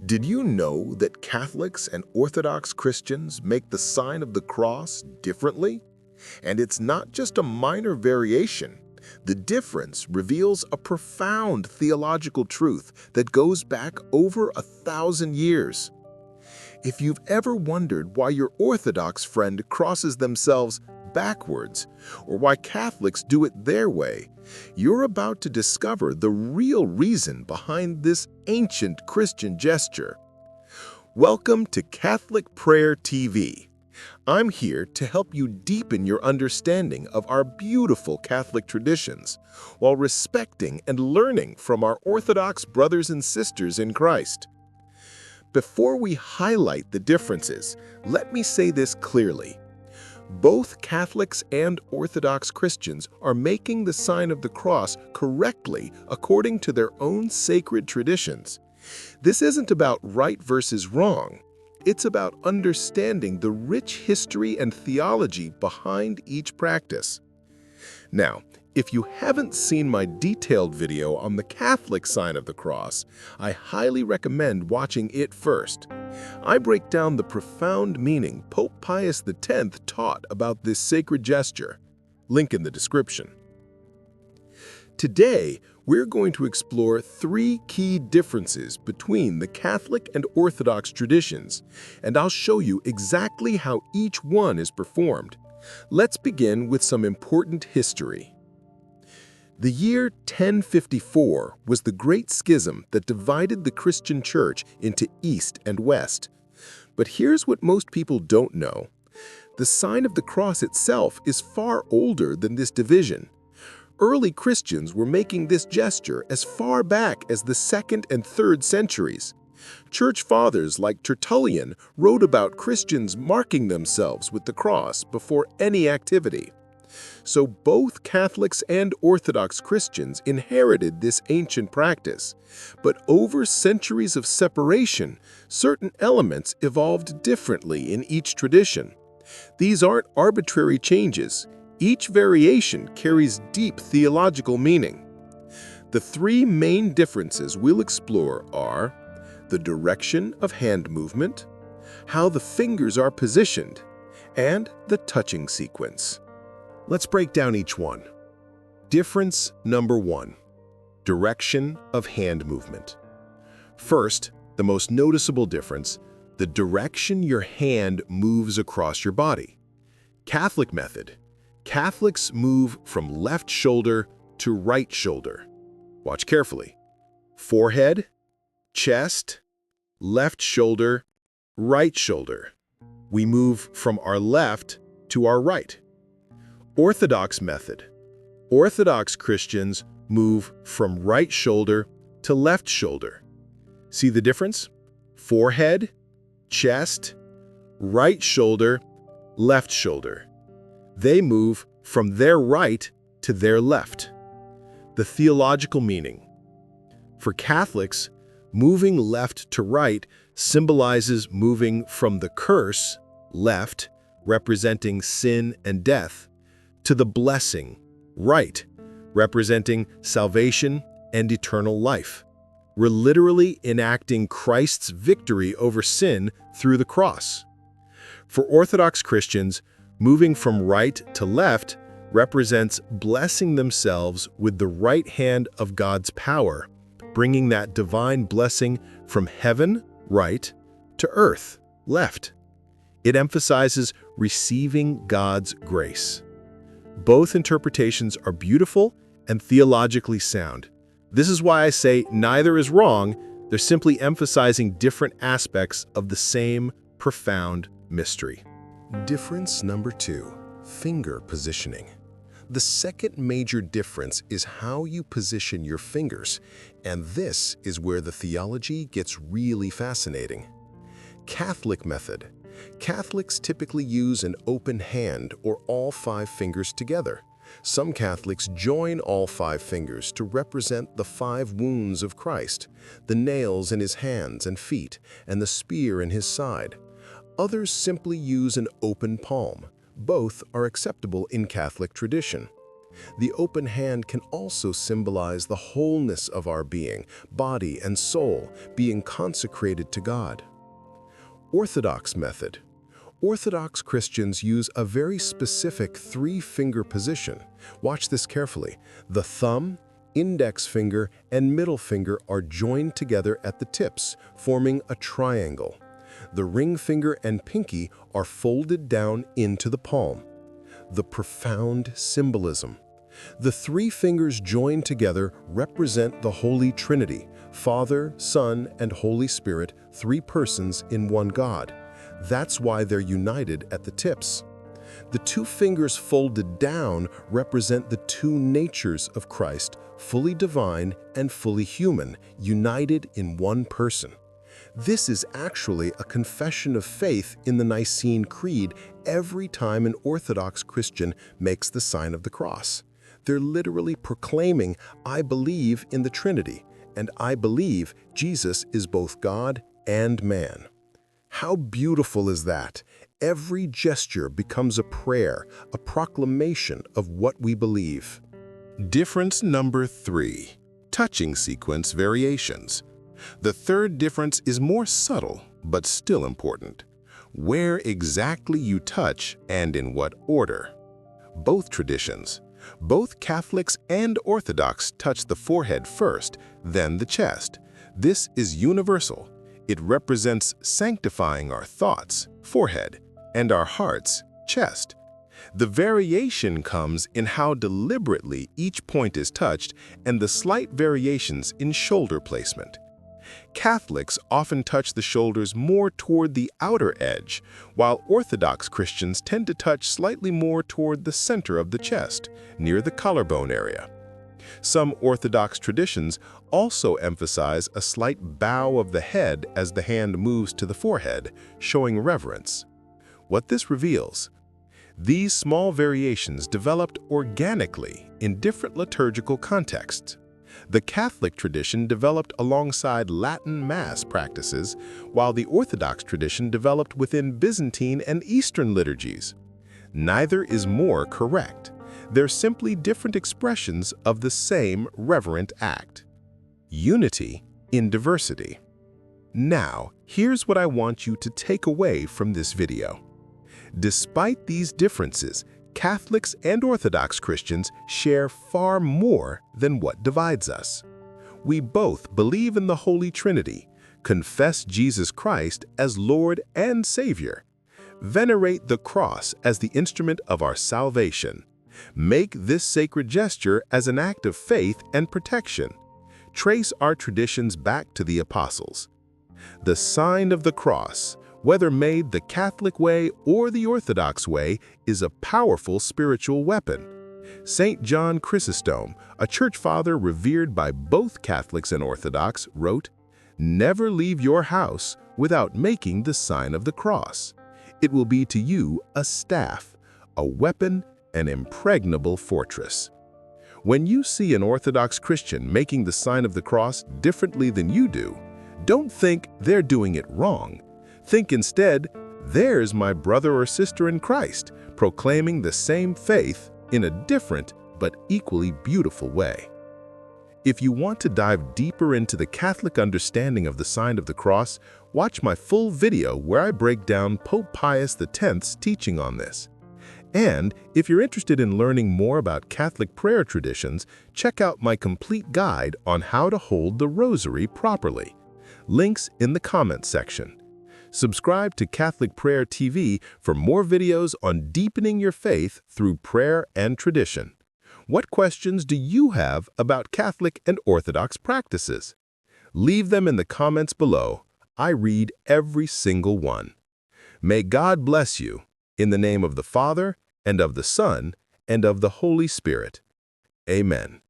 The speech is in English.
Did you know that Catholics and Orthodox Christians make the sign of the cross differently? And it's not just a minor variation. The difference reveals a profound theological truth that goes back over 1,000 years. If you've ever wondered why your Orthodox friend crosses themselves backwards, or why Catholics do it their way, you're about to discover the real reason behind this ancient Christian gesture. Welcome to Catholic Prayer TV. I'm here to help you deepen your understanding of our beautiful Catholic traditions, while respecting and learning from our Orthodox brothers and sisters in Christ. Before we highlight the differences, let me say this clearly. Both Catholics and Orthodox Christians are making the sign of the cross correctly according to their own sacred traditions. This isn't about right versus wrong. It's about understanding the rich history and theology behind each practice. Now, if you haven't seen my detailed video on the Catholic sign of the cross, I highly recommend watching it first. I break down the profound meaning Pope Pius X taught about this sacred gesture. Link in the description. Today, we're going to explore 3 key differences between the Catholic and Orthodox traditions, and I'll show you exactly how each one is performed. Let's begin with some important history. The year 1054 was the Great Schism that divided the Christian Church into East and West. But here's what most people don't know. The sign of the cross itself is far older than this division. Early Christians were making this gesture as far back as the 2nd and 3rd centuries. Church fathers like Tertullian wrote about Christians marking themselves with the cross before any activity. So both Catholics and Orthodox Christians inherited this ancient practice. But over centuries of separation, certain elements evolved differently in each tradition. These aren't arbitrary changes. Each variation carries deep theological meaning. The 3 main differences we'll explore are the direction of hand movement, how the fingers are positioned, and the touching sequence. Let's break down each one. Difference number 1. Direction of hand movement. First, the most noticeable difference, the direction your hand moves across your body. Catholic method. Catholics move from left shoulder to right shoulder. Watch carefully. Forehead, chest, left shoulder, right shoulder. We move from our left to our right. Orthodox method. Orthodox Christians move from right shoulder to left shoulder. See the difference? Forehead, chest, right shoulder, left shoulder. They move from their right to their left. The theological meaning. For Catholics, moving left to right symbolizes moving from the curse, left, representing sin and death, to the blessing, right, representing salvation and eternal life. We're literally enacting Christ's victory over sin through the cross. For Orthodox Christians, moving from right to left represents blessing themselves with the right hand of God's power, bringing that divine blessing from heaven, right, to earth, left. It emphasizes receiving God's grace. Both interpretations are beautiful and theologically sound. This is why I say neither is wrong. They're simply emphasizing different aspects of the same profound mystery. Difference number 2, finger positioning. The second major difference is how you position your fingers, and this is where the theology gets really fascinating. Catholic method. Catholics typically use an open hand or all 5 fingers together. Some Catholics join all 5 fingers to represent the 5 wounds of Christ, the nails in his hands and feet, and the spear in his side. Others simply use an open palm. Both are acceptable in Catholic tradition. The open hand can also symbolize the wholeness of our being, body and soul, being consecrated to God. Orthodox method. Orthodox Christians use a very specific three-finger position. Watch this carefully. The thumb, index finger, and middle finger are joined together at the tips, forming a triangle. The ring finger and pinky are folded down into the palm. The profound symbolism. The three fingers joined together represent the Holy Trinity, Father, Son, and Holy Spirit, three persons in one God. That's why they're united at the tips. The two fingers folded down represent the two natures of Christ, fully divine and fully human, united in one person. This is actually a confession of faith in the Nicene Creed every time an Orthodox Christian makes the sign of the cross. They're literally proclaiming, I believe in the Trinity, and I believe Jesus is both God and man. How beautiful is that? Every gesture becomes a prayer, a proclamation of what we believe. Difference number 3. Touching sequence variations. The third difference is more subtle, but still important. Where exactly you touch and in what order. Both traditions, both Catholics and Orthodox touch the forehead first, then the chest. This is universal. It represents sanctifying our thoughts, forehead, and our hearts, chest. The variation comes in how deliberately each point is touched and the slight variations in shoulder placement. Catholics often touch the shoulders more toward the outer edge, while Orthodox Christians tend to touch slightly more toward the center of the chest, near the collarbone area. Some Orthodox traditions also emphasize a slight bow of the head as the hand moves to the forehead, showing reverence. What this reveals: these small variations developed organically in different liturgical contexts. The Catholic tradition developed alongside Latin Mass practices, while the Orthodox tradition developed within Byzantine and Eastern liturgies. Neither is more correct. They're simply different expressions of the same reverent act. Unity in diversity. Now, here's what I want you to take away from this video. Despite these differences, Catholics and Orthodox Christians share far more than what divides us. We both believe in the Holy Trinity, confess Jesus Christ as Lord and Savior, venerate the cross as the instrument of our salvation, make this sacred gesture as an act of faith and protection, trace our traditions back to the apostles. The sign of the cross, whether made the Catholic way or the Orthodox way, is a powerful spiritual weapon. St. John Chrysostom, a church father revered by both Catholics and Orthodox, wrote, "Never leave your house without making the sign of the cross. It will be to you a staff, a weapon, an impregnable fortress." When you see an Orthodox Christian making the sign of the cross differently than you do, don't think they're doing it wrong. Think instead, there's my brother or sister in Christ, proclaiming the same faith in a different but equally beautiful way. If you want to dive deeper into the Catholic understanding of the sign of the cross, watch my full video where I break down Pope Pius X's teaching on this. And if you're interested in learning more about Catholic prayer traditions, check out my complete guide on how to hold the Rosary properly. Links in the comments section. Subscribe to Catholic Prayer TV for more videos on deepening your faith through prayer and tradition. What questions do you have about Catholic and Orthodox practices? Leave them in the comments below. I read every single one. May God bless you, in the name of the Father, and of the Son, and of the Holy Spirit. Amen.